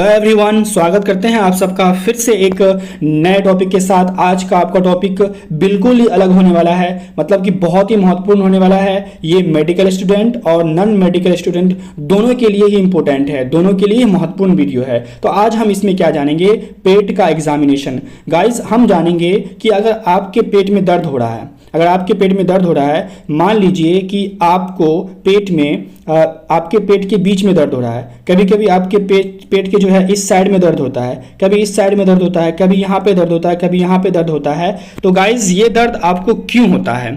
Everyone, स्वागत करते हैं आप सबका फिर से एक नए टॉपिक के साथ। आज का आपका टॉपिक बिल्कुल ही अलग होने वाला है, मतलब कि बहुत ही महत्वपूर्ण होने वाला है। ये मेडिकल स्टूडेंट और नॉन मेडिकल स्टूडेंट दोनों के लिए ही इंपॉर्टेंट है, दोनों के लिए महत्वपूर्ण वीडियो है। तो आज हम इसमें क्या जानेंगे? पेट का एग्जामिनेशन। गाइस, हम जानेंगे कि अगर आपके पेट में दर्द हो रहा है, अगर आपके पेट में दर्द हो रहा है, मान लीजिए कि आपको पेट में आपके पेट के बीच में दर्द हो रहा है। कभी कभी आपके पेट के जो है इस साइड में दर्द होता है, कभी इस साइड में दर्द होता है, कभी यहाँ पे दर्द होता है, कभी यहाँ पे दर्द होता है। तो गाइज, ये दर्द आपको क्यों होता है,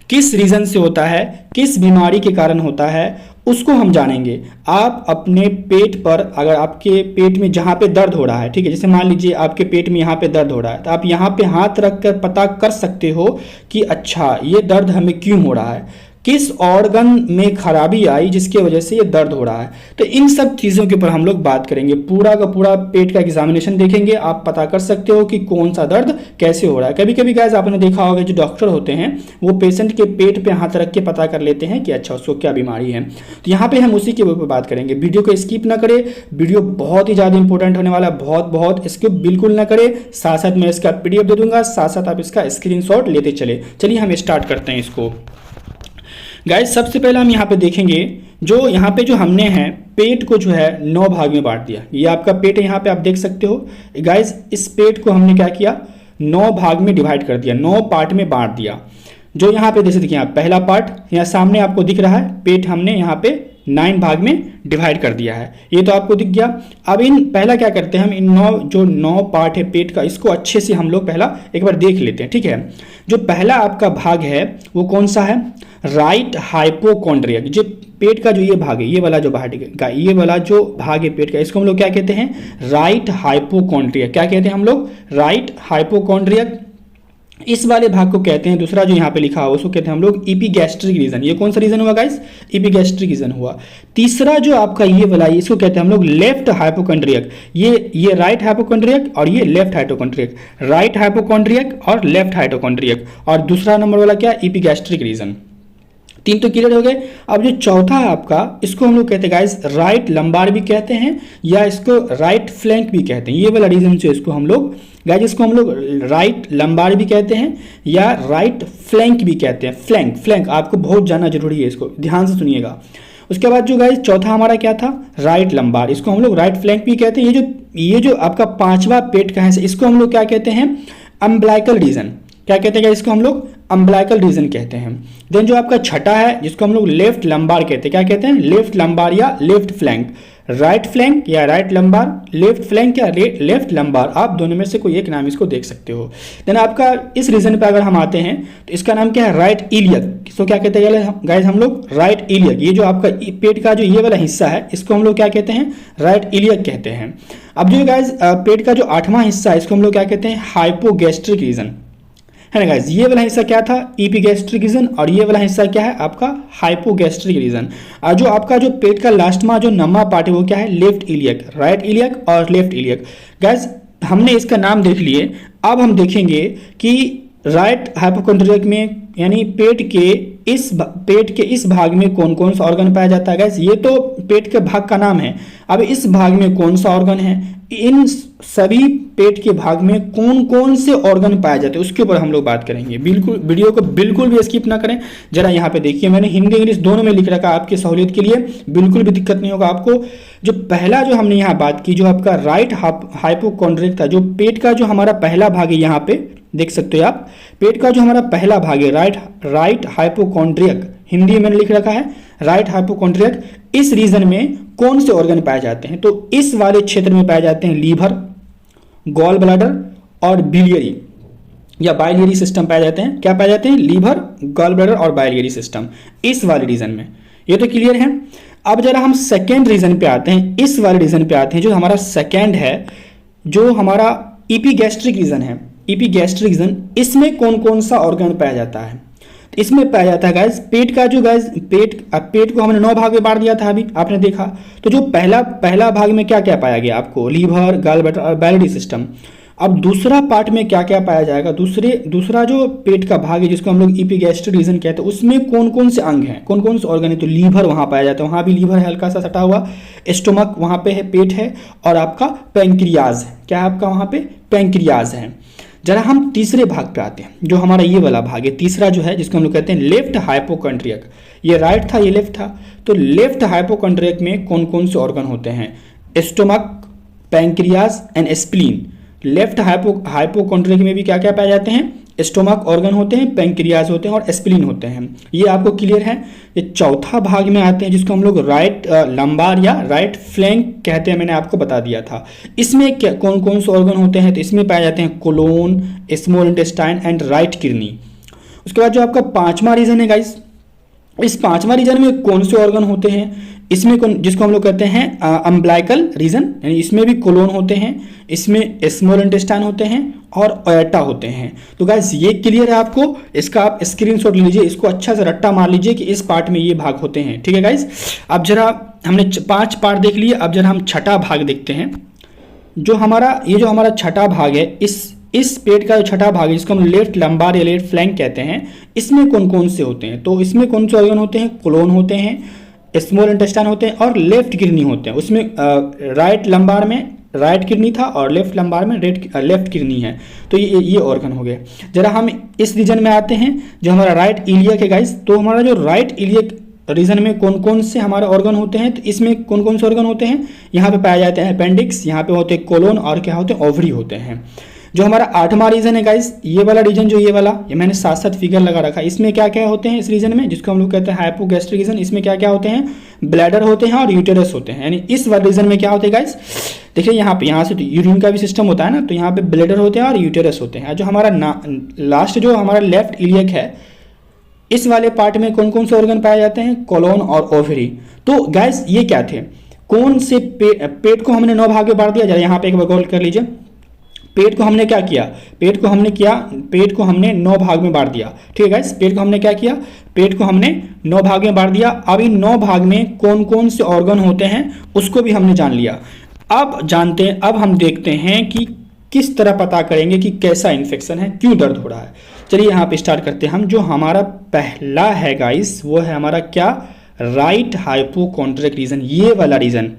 किस रीजन से होता है, किस बीमारी के कारण होता है, उसको हम जानेंगे। आप अपने पेट पर, अगर आपके पेट में जहाँ पे दर्द हो रहा है, ठीक है, जैसे मान लीजिए आपके पेट में यहाँ पे दर्द हो रहा है, तो आप यहाँ पे हाथ रख कर पता कर सकते हो कि अच्छा ये दर्द हमें क्यों हो रहा है, किस ऑर्गन में खराबी आई जिसकी वजह से ये दर्द हो रहा है। तो इन सब चीज़ों के ऊपर हम लोग बात करेंगे। पूरा का पूरा पेट का एग्जामिनेशन देखेंगे, आप पता कर सकते हो कि कौन सा दर्द कैसे हो रहा है। कभी कभी गाइस आपने देखा होगा, जो डॉक्टर होते हैं वो पेशेंट के पेट पे हाथ रख के पता कर लेते हैं कि अच्छा उसको क्या बीमारी है। तो यहाँ पे हम उसी के ऊपर बात करेंगे। वीडियो को स्किप ना करें, वीडियो बहुत ही ज़्यादा इंपॉर्टेंट होने वाला है, बहुत स्किप बिल्कुल ना करें। साथ साथ मैं इसका PDF दे दूंगा, साथ साथ आप इसका स्क्रीनशॉट लेते चले। चलिए हम स्टार्ट करते हैं इसको। गाइस, सबसे पहले हम यहाँ पे देखेंगे, जो यहाँ पे जो हमने हैं पेट को जो है 9 भाग में बांट दिया। ये आपका पेट है, यहाँ पे आप देख सकते हो। गाइस, इस पेट को हमने क्या किया, 9 भाग में डिवाइड कर दिया, 9 पार्ट में बांट दिया। जो यहाँ पे जैसे देखिए, आप पहला पार्ट यहाँ सामने आपको दिख रहा है, पेट हमने यहाँ पे 9 भाग में डिवाइड कर दिया है, ये तो आपको दिख गया। अब इन पहला क्या करते हैं हम, इन 9 पार्ट है पेट का, इसको अच्छे से हम लोग पहला एक बार देख लेते हैं, ठीक है। जो पहला आपका भाग है वो कौन सा है? Right hypochondriac. जो पेट का जो ये भाग है, ये वाला जो भाग है, ये वाला जो भाग है पेट का, इसको हम लोग क्या कहते हैं? Right hypochondriac. क्या कहते हैं हम लोग? Right hypochondriac. इस वाले भाग को कहते हैं, दूसरा जो यहाँ पे लिखा हुआ उसको कहते हैं हम लोग इपीगैस्ट्रिक रीजन। ये कौन सा रीजन हुआ गाइस? इपीगैस्ट्रिक रीजन हुआ। तीसरा जो आपका ये वाला, इसको कहते हैं हम लोग लेफ्ट हाइपोकॉन्ड्रियक। ये राइट हाइपोकॉन्ड्रियक और ये लेफ्ट हाइपोकॉन्ड्रियक, राइट हाइपोकॉन्ड्रियक और लेफ्ट हाइपोकॉन्ड्रियक। और दूसरा नंबर वाला क्या? इपीगैस्ट्रिक रीजन। 3 तो क्लियर हो गए। अब जो चौथा है आपका, इसको हम लोग कहते हैं गाइस राइट लंबार भी कहते हैं, या इसको राइट फ्लैंक भी कहते हैं। ये वाला रीजन से इसको हम लोग गाइस, इसको हम लोग राइट लंबार भी कहते हैं या राइट फ्लैंक भी कहते हैं। फ्लैंक आपको बहुत जानना जरूरी है, इसको ध्यान से सुनिएगा। उसके बाद जो गाइस चौथा हमारा क्या था? राइट लंबार, इसको हम लोग राइट फ्लैंक भी कहते हैं। ये जो आपका 5वां पेट का है, इसको हम लोग क्या कहते हैं? Umbilical region. क्या कहते हैं इसको हम लोग? अम्बलाइकल रीजन कहते हैं। देन जो आपका छठा है, जिसको हम लोग लेफ्ट लंबार कहते हैं, क्या कहते हैं? लेफ्ट लंबार या लेफ्ट फ्लैंक। राइट फ्लैंक या राइट लंबार, लेफ्ट फ्लैंक या लेफ्ट लंबार, आप दोनों में से कोई एक नाम इसको देख सकते हो। देन आपका इस रीजन पे अगर हम आते हैं तो इसका नाम क्या है? Right iliac. इसको क्या कहते हैं गाइस हम लोग? Right iliac. ये जो आपका पेट का जो ये वाला हिस्सा है, इसको हम लोग क्या कहते हैं? राइट इलियक कहते हैं। अब जो गाइस पेट का जो 8वां हिस्सा है, इसको हम लोग क्या कहते हैं? हाइपोगैस्ट्रिक रीजन, है ना गाइस। ये वाला हिस्सा क्या था? इपीगैस्ट्रिक रीजन। और ये वाला हिस्सा क्या है आपका? Hypogastric region. और जो आपका जो पेट का लास्ट में जो 9वां पार्ट है वो क्या है? Left iliac. राइट इलियक और लेफ्ट इलियक। गाइस, हमने इसका नाम देख लिए। अब हम देखेंगे कि राइट हाइपोकॉन्ड्रियक में, यानी पेट के इस भाग में कौन कौन सा ऑर्गन पाया जाता है। गाइस, ये तो पेट के भाग का नाम है। अब इस भाग में कौन सा ऑर्गन है, इन सभी पेट के भाग में कौन कौन से ऑर्गन पाए जाते हैं, उसके ऊपर हम लोग बात करेंगे। बिल्कुल वीडियो को बिल्कुल भी स्किप ना करें। जरा यहाँ पे देखिए, मैंने हिंदी इंग्लिश दोनों में लिख रखा है आपकी सहूलियत के लिए, बिल्कुल भी दिक्कत नहीं होगा आपको। जो पहला जो हमने यहाँ बात की, जो आपका राइट हाइपोकॉन्ड्रियक था, जो पेट का जो हमारा पहला भाग है, यहाँ पे देख सकते हो आप, पेट का जो हमारा पहला भाग है राइट हाइपोकॉन्ड्रियक, हिंदी में मैंने लिख रखा है राइट हाइपोकॉन्ड्रियक। इस रीजन में कौन से ऑर्गन पाए जाते हैं? तो इस वाले क्षेत्र में पाए जाते हैं लीवर, गॉल ब्लैडर और बिलियरी या बाइलियरी सिस्टम पाए जाते हैं। क्या पाए जाते हैं? लीवर, गॉल ब्लैडर और बाइलियरी सिस्टम, इस वाले रीजन में। ये तो क्लियर है। अब जरा हम सेकेंड रीजन पे आते हैं, इस वाले रीजन पे आते हैं। जो हमारा सेकेंड है, जो हमारा इपीगैस्ट्रिक रीजन है, इपीगैस्ट्रिक रीजन, इसमें कौन कौन सा ऑर्गन पाया जाता है? तो इसमें पाया जाता है गाइस पेट का जो गाइस पेट को हमने 9 भाग में बांट दिया था, अभी आपने देखा। तो जो पहला भाग में क्या क्या पाया गया आपको? लीवर, गॉल ब्लैडर और बाइलियरी सिस्टम। अब दूसरा पार्ट में क्या क्या पाया जाएगा, दूसरा जो पेट का भाग है जिसको हम लोग इपिगैस्ट्रिक रीजन कहते हैं, उसमें कौन कौन से अंग हैं, कौन कौन से ऑर्गन है। तो लीवर वहाँ पाया जाता है, वहाँ भी लीवर है हल्का सा सटा हुआ, स्टोमक वहाँ पे है, पेट है, और आपका पैंक्रियाज है। क्या है आपका वहाँ पे, पैंक्रियाज है। जरा हम तीसरे भाग पे आते हैं, जो हमारा ये वाला भाग है तीसरा जो है, जिसको हम लोग कहते हैं लेफ्ट हाइपोकॉन्ड्रियक। ये राइट था, ये लेफ्ट था। तो लेफ्ट हाइपोकॉन्ड्रियक में कौन कौन से ऑर्गन होते हैं, stomach, pancreas and spleen. Left hypochondriac में भी क्या क्या पाए जाते हैं, स्टोमक ऑर्गन होते हैं, पैंक्रियाज होते हैं और स्प्लीन होते हैं। ये आपको क्लियर है। ये चौथा भाग में आते हैं जिसको हम लोग राइट लंबार या राइट फ्लैंक कहते हैं, मैंने आपको बता दिया था। इसमें क्या कौन कौन से ऑर्गन होते हैं, तो इसमें पाए जाते हैं colon, small intestine and right kidney. उसके बाद जो आपका पांचवा रीजन है गाइस, इस पांचवा रीजन में कौन से ऑर्गन होते हैं, इसमें कौन, जिसको हम लोग कहते हैं अम्ब्लाइकल रीजन, यानी इसमें भी कोलोन होते हैं, इसमें स्मॉल इंटेस्टाइन होते हैं और ओएटा होते हैं। तो गाइस ये क्लियर है आपको, इसका आप स्क्रीनशॉट ले लीजिए, इसको अच्छा से रट्टा मार लीजिए कि इस पार्ट में ये भाग होते हैं। ठीक है गाइस, अब जरा हमने 5 पार्ट देख लिए, अब जरा हम छठा भाग देखते हैं। जो हमारा छठा भाग है, इस पेट का जो छठा भाग है जिसको हम लेफ्ट लंबार या लेफ्ट फ्लैंक कहते हैं, इसमें कौन कौन से होते हैं। तो इसमें कौन से ऑर्गन होते हैं, कोलोन होते हैं, स्मॉल इंटेस्टाइन होते हैं और लेफ्ट किडनी होते हैं। उसमें राइट लंबार में राइट किडनी था और लेफ्ट लंबार में लेफ्ट किडनी है। तो ये ऑर्गन हो गए। जरा हम इस रीजन में आते हैं जो हमारा राइट इलियक है गाइस। तो हमारा जो राइट इलियक रीजन में कौन कौन से हमारे ऑर्गन होते हैं, तो इसमें कौन कौन से ऑर्गन होते हैं, यहाँ पे पाए जाते हैं अपेंडिक्स, यहाँ पे होते हैं कोलोन और क्या होते हैं, ओवरी होते हैं। जो हमारा 8वां रीजन है गाइस, ये वाला रीजन जो ये वाला, ये मैंने साथ साथ फिगर लगा रखा है, इसमें क्या क्या होते हैं इस रीजन में, जिसको हम लोग कहते हैं हाइपोगैस्ट्रिक रीजन। इसमें क्या क्या होते हैं, ब्लैडर होते हैं और यूटेरस होते हैं। यानी इस वाले रीजन में क्या होते हैं गाइस, देखिए यहाँ से तो यूरिन का भी सिस्टम होता है ना, तो यहाँ पे ब्लैडर होते हैं और यूटेरस होते हैं। जो हमारा लास्ट जो हमारा लेफ्ट इलियक है, इस वाले पार्ट में कौन कौन से ऑर्गन पाए जाते हैं, कोलोन और ओवरी। तो गाइस ये क्या थे, कौन से पेट को हमने 9 भाग में बांट दिया। जरा यहाँ पे एक बार गौर कर लीजिए, पेट को हमने क्या किया, पेट को हमने 9 भाग में बांट दिया। ठीक है गाइस, पेट को हमने क्या किया, पेट को हमने 9 भाग में बांट दिया। अब इन 9 भाग में कौन कौन से ऑर्गन होते हैं उसको भी हमने जान लिया। अब हम देखते हैं कि किस तरह पता करेंगे कि कैसा इन्फेक्शन है, क्यों दर्द हो रहा है। चलिए यहाँ पे स्टार्ट करते हैं हम। जो हमारा पहला है गाइस, वो है हमारा क्या, राइट हाइपोकॉन्ड्रियक रीजन। ये वाला रीजन,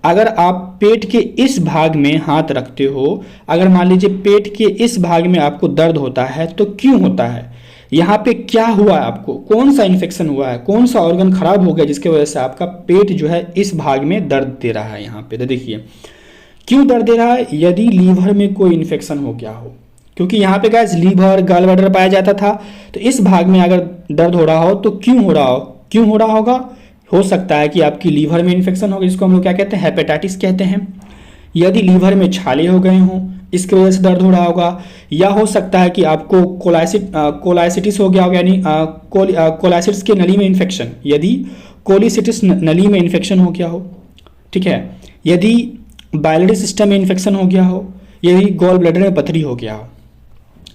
अगर आप पेट के इस भाग में हाथ रखते हो, अगर मान लीजिए पेट के इस भाग में आपको दर्द होता है, तो क्यों होता है, यहाँ पे क्या हुआ है, आपको कौन सा इन्फेक्शन हुआ है, कौन सा ऑर्गन खराब हो गया जिसकी वजह से आपका पेट जो है इस भाग में दर्द दे रहा है। यहाँ पे तो देखिए क्यों दर्द दे रहा है, यदि लीवर में कोई इन्फेक्शन हो गया हो, क्योंकि यहाँ पे गाइस लीवर गॉल ब्लैडर पाया जाता था। तो इस भाग में अगर दर्द हो रहा हो तो क्यों हो रहा होगा, हो सकता है कि आपकी लीवर में इन्फेक्शन हो गया, जिसको हम लोग क्या कहते हैं, हेपेटाइटिस कहते हैं। यदि लीवर में छाले हो गए हों, इसकी वजह से दर्द हो रहा होगा। या हो सकता है कि आपको कोलाइसिटिस हो गया होगा, यानी कोलाइसिटिस के नली में इन्फेक्शन, यदि कोलिसिटिस नली में इन्फेक्शन हो गया हो। ठीक है, यदि बाइलियरी सिस्टम में इन्फेक्शन हो गया हो, यदि गॉल ब्लैडर में पथरी हो गया हो।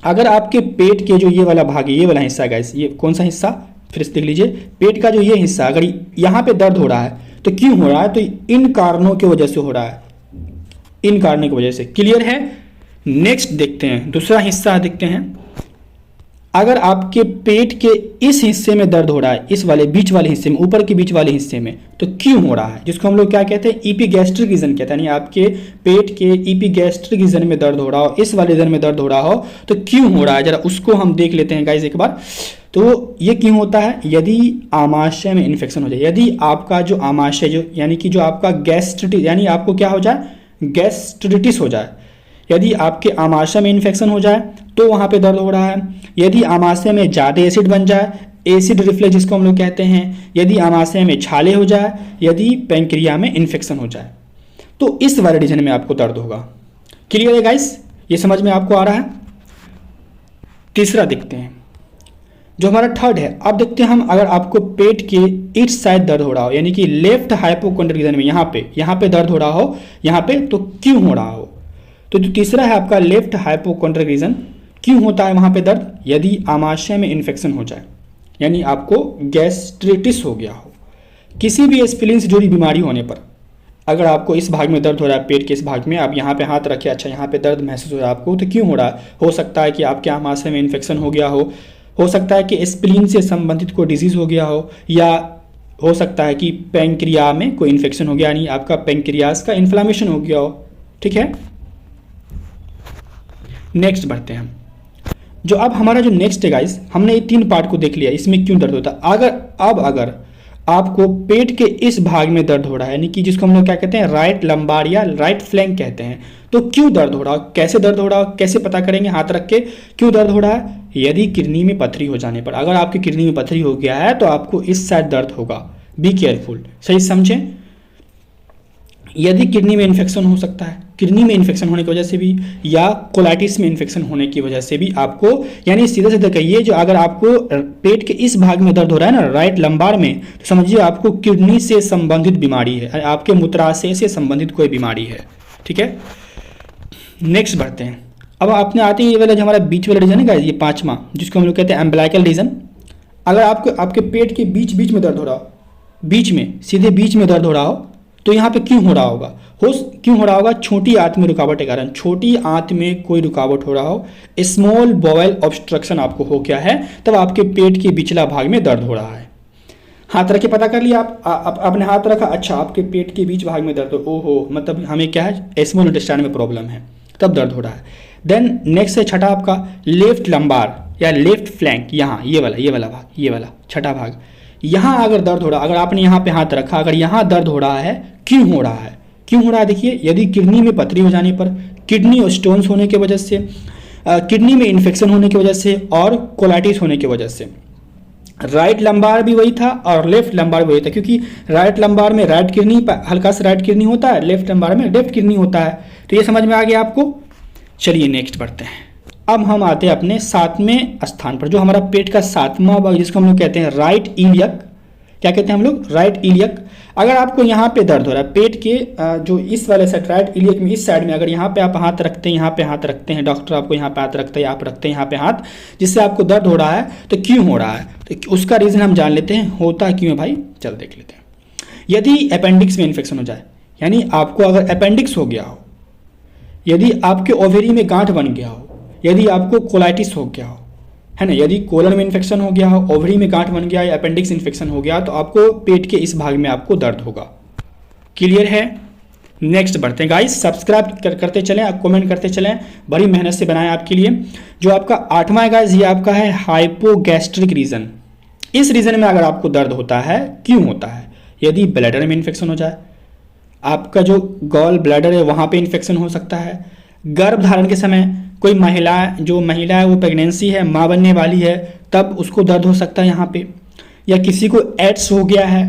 अगर आपके पेट के जो ये वाला भाग है, ये वाला हिस्सा गाइस, ये कौन सा हिस्सा, फिर से देख लीजिए, पेट का जो ये हिस्सा, अगर यहाँ पे दर्द हो रहा है तो क्यों हो रहा है, तो इन कारणों की वजह से हो रहा है, इन कारणों की वजह से। क्लियर है। नेक्स्ट देखते हैं, दूसरा हिस्सा देखते हैं। अगर आपके पेट के इस हिस्से में दर्द हो रहा है, इस वाले बीच वाले हिस्से में, ऊपर के बीच वाले हिस्से में, तो क्यों हो रहा है, जिसको हम लोग क्या कहते हैं, इपिगैस्ट्रिक रीजन कहते हैं। यानी आपके पेट के इपिगैस्ट्रिक रीजन में दर्द हो रहा हो, इस वाले रीजन में दर्द हो रहा हो, तो क्यों हो रहा है, जरा उसको हम देख लेते हैं गाइस एक बार। तो ये क्यों होता है, यदि आमाशय में इन्फेक्शन हो जाए, यदि आपका जो आमाशय जो यानी कि जो आपका गैस्ट्रिटिस, यानी आपको क्या हो जाए, गैस्ट्रिटिस हो जाए, यदि आपके आमाशय में इन्फेक्शन हो जाए तो वहाँ पे दर्द हो रहा है। यदि आमाशय में ज़्यादा एसिड बन जाए, एसिड रिफ्लक्स जिसको हम लोग कहते हैं, यदि आमाशय में छाले हो जाए, यदि पैंक्रिया में इन्फेक्शन हो जाए, तो इस वाले रीजन में आपको दर्द होगा। क्लियर है गाइस, ये समझ में आपको आ रहा है। तीसरा देखते हैं, जो हमारा थर्ड है। अब देखते हैं हम, अगर आपको पेट के इस साइड दर्द हो रहा हो, यानी कि लेफ्ट हाइपोकॉन्ड्रियक रीजन में, यहाँ पे दर्द हो रहा हो, यहाँ पे, तो क्यों हो रहा हो। तो जो तीसरा है आपका लेफ्ट हाइपोकॉन्ड्रियक रीजन, क्यों होता है वहाँ पे दर्द, यदि आमाशय में इन्फेक्शन हो जाए, यानी आपको गैस्ट्रिटिस हो गया हो, किसी भी स्प्लीन से जुड़ी बीमारी होने पर अगर आपको इस भाग में दर्द हो रहा है, पेट के इस भाग में, आप यहाँ पे हाथ रखे, अच्छा यहाँ पे दर्द महसूस हो रहा है आपको, तो क्यों हो रहा है? हो सकता है कि आपके आमाशय में इन्फेक्शन हो गया हो सकता है कि स्प्लीन से संबंधित कोई डिजीज़ हो गया हो, या हो सकता है कि पैंक्रिया में कोई इन्फेक्शन हो गया, यानी आपका पैंक्रियाज का इन्फ्लामेशन हो गया हो। ठीक है, नेक्स्ट बढ़ते हैं हम। जो अब हमारा जो नेक्स्ट है गाइस, हमने ये 3 पार्ट को देख लिया, इसमें क्यों दर्द होता है। अगर आपको पेट के इस भाग में दर्द हो रहा है, यानी कि जिसको हम लोग क्या कहते हैं, राइट लंबार या राइट फ्लैंक कहते हैं, तो क्यों दर्द हो रहा है, कैसे दर्द हो रहा है, कैसे पता करेंगे हाथ रख के क्यों दर्द हो रहा है। यदि किडनी में पथरी हो जाने पर, अगर आपकी किडनी में पथरी हो गया है तो आपको इस साइड दर्द होगा। बी केयरफुल, सही समझें। यदि किडनी में इन्फेक्शन हो सकता है, किडनी में इन्फेक्शन होने की वजह से भी, या कोलाइटिस में इन्फेक्शन होने की वजह से भी आपको, यानी सीधे सीधे कहिए, जो अगर आपको पेट के इस भाग में दर्द हो रहा है ना, राइट लंबार में, तो समझिए आपको किडनी से संबंधित बीमारी है, आपके मूत्राशय से संबंधित कोई बीमारी है। ठीक है, नेक्स्ट बढ़ते हैं। अब आपने आते ही ये वाला जो हमारा बीच वाला रीजन है गाइस, ये 5वां, जिसको हम लोग कहते हैं एम्ब्लाइकल रीजन। अगर आपको आपके पेट के बीच में दर्द हो रहा हो, बीच में, सीधे बीच में दर्द हो रहा हो, तो यहाँ पे क्यों हो रहा होगा, क्यों हो रहा होगा, छोटी आंत में रुकावट के कारण। छोटी आंत में कोई रुकावट हो रहा हो, स्मॉल बॉवेल ऑब्स्ट्रक्शन आपको हो गया है, तब आपके पेट के बिचला भाग में दर्द हो रहा है। हाथ रख के पता कर लिया, आपने हाथ रखा, अच्छा आपके पेट के बीच भाग में दर्द हो, ओहो मतलब हमें क्या है, स्मॉल इंटेस्टाइन में प्रॉब्लम है, तब दर्द हो रहा है। देन नेक्स्ट है छठा आपका लेफ्ट लंबार या लेफ्ट फ्लैंक, यहाँ ये वाला भाग, ये वाला छठा भाग, यहाँ अगर दर्द हो रहा, अगर आपने यहाँ पे हाथ रखा, अगर यहाँ दर्द हो रहा है, क्यों हो रहा है, क्यों हो रहा है, देखिए, यदि किडनी में पथरी हो जाने पर, किडनी स्टोन्स होने की वजह से, किडनी में इन्फेक्शन होने की वजह से, और कोलाइटिस होने की वजह से। राइट लंबार भी वही था और लेफ्ट लंबार भी वही था, क्योंकि राइट लंबार में राइट किडनी, हल्का सा राइट किडनी होता है, लेफ्ट लंबार में लेफ्ट किडनी होता है। तो ये समझ में आ गया आपको। चलिए नेक्स्ट बढ़ते हैं। अब हम आते हैं अपने 7वें स्थान पर, जो हमारा पेट का 7वां भाग, जिसको हम लोग कहते हैं राइट इलियक। क्या कहते हैं हम लोग, राइट इलियक। अगर आपको यहाँ पे दर्द हो रहा है, पेट के जो इस वाले साइड, राइट इलियक में इस साइड में, अगर यहाँ पे आप हाथ रखते हैं, यहाँ पे हाथ रखते हैं, डॉक्टर आपको यहाँ पे हाथ रखते हैं, आप रखते हैं यहाँ पे हाथ, जिससे आपको दर्द हो रहा है, तो क्यों हो रहा है, तो उसका रीज़न हम जान लेते हैं, होता क्यों है भाई, चल देख लेते हैं। यदि अपेंडिक्स में इन्फेक्शन हो जाए, यानी आपको अगर अपेंडिक्स हो गया हो, यदि आपके ओवेरी में गांठ बन गया हो, यदि आपको कोलाइटिस हो गया हो, है ना, यदि कोलन में इन्फेक्शन हो गया हो, ओवरी में गांठ बन गया या अपेंडिक्स इन्फेक्शन हो गया, तो आपको पेट के इस भाग में आपको दर्द होगा। क्लियर है। नेक्स्ट बढ़ते हैं गाइस, सब्सक्राइब करते चलें, आप कमेंट करते चलें, बड़ी मेहनत से बनाए आपके लिए। जो आपका 8वां है गाइस, ये आपका है हाइपोगैस्ट्रिक रीजन। इस रीजन में अगर आपको दर्द होता है, क्यों होता है, यदि ब्लैडर में इन्फेक्शन हो जाए, आपका जो गॉल ब्लैडर है वहाँ पे इन्फेक्शन हो सकता है, गर्भ धारण के समय कोई महिला है वो प्रेगनेंसी है, माँ बनने वाली है, तब उसको दर्द हो सकता है यहाँ पे, या किसी को एड्स हो गया है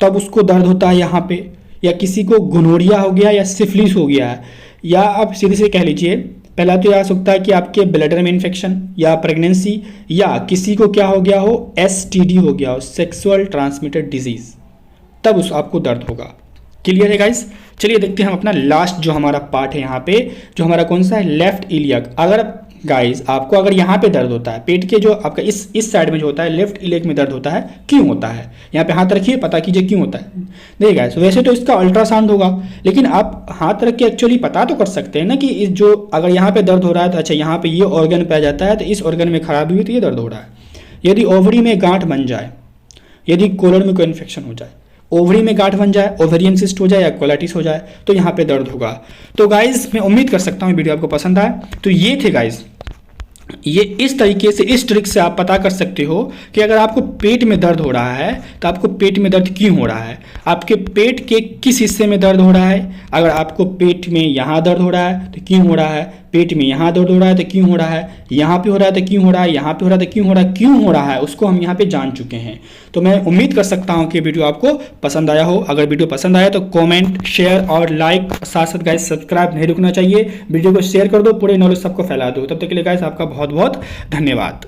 तब उसको दर्द होता है यहाँ पे, या किसी को गोनोरिया हो गया या सिफिलिस हो गया है, या आप सीधे से कह लीजिए, पहला तो यह आ सकता है कि आपके ब्लैडर में इन्फेक्शन या प्रेगनेंसी, या किसी को क्या हो गया हो, STD हो गया हो, सेक्सुअल ट्रांसमिटेड डिजीज, तब आपको दर्द होगा। क्लियर है गाइस। चलिए देखते हैं हम अपना लास्ट जो हमारा पार्ट है यहाँ पे, जो हमारा कौन सा है, लेफ्ट इलियक। अगर गाइस आपको अगर यहाँ पे दर्द होता है, पेट के जो आपका इस साइड में जो होता है, लेफ्ट इलियक में दर्द होता है, क्यों होता है, यहाँ पे हाथ रखिए, पता कीजिए क्यों होता है। देखिए गाइस, वैसे तो इसका अल्ट्रासाउंड होगा, लेकिन आप हाथ रख के एक्चुअली पता तो कर सकते हैं ना कि इस जो अगर यहाँ पे दर्द हो रहा है, तो अच्छा यहाँ पे ये ऑर्गन पाया जाता है, तो इस ऑर्गन में खराबी हुई तो ये दर्द हो रहा है। यदि ओवरी में गांठ बन जाए, यदि कोलन में कोई इन्फेक्शन हो जाए, ओवरी में गांठ बन जाए, ओवेरियन सिस्ट हो जाए या कोलाइटिस हो जाए, तो यहाँ पे दर्द होगा। तो गाइज मैं उम्मीद कर सकता हूँ वीडियो आपको पसंद आए। तो ये थे गाइज, ये इस तरीके से, इस ट्रिक से आप पता कर सकते हो कि अगर आपको पेट में दर्द हो रहा है तो आपको पेट में दर्द क्यों हो रहा है, आपके पेट के किस हिस्से में दर्द हो रहा है। अगर आपको पेट में यहाँ दर्द हो रहा है तो क्यों हो रहा है, पेट में यहाँ दर्द हो रहा है तो क्यों हो रहा है, यहाँ पे हो रहा है तो क्यों हो रहा है, यहाँ पे हो रहा है तो क्यों हो रहा है, उसको हम यहाँ पे जान चुके हैं। तो मैं उम्मीद कर सकता हूँ कि वीडियो आपको पसंद आया हो। अगर वीडियो पसंद आया तो कमेंट, शेयर और लाइक, साथ साथ गाइस सब्सक्राइब नहीं रुकना चाहिए। वीडियो को शेयर कर दो, पूरे नॉलेज सबको फैला दो। तब तक के लिए गाइस आपका बहुत बहुत धन्यवाद।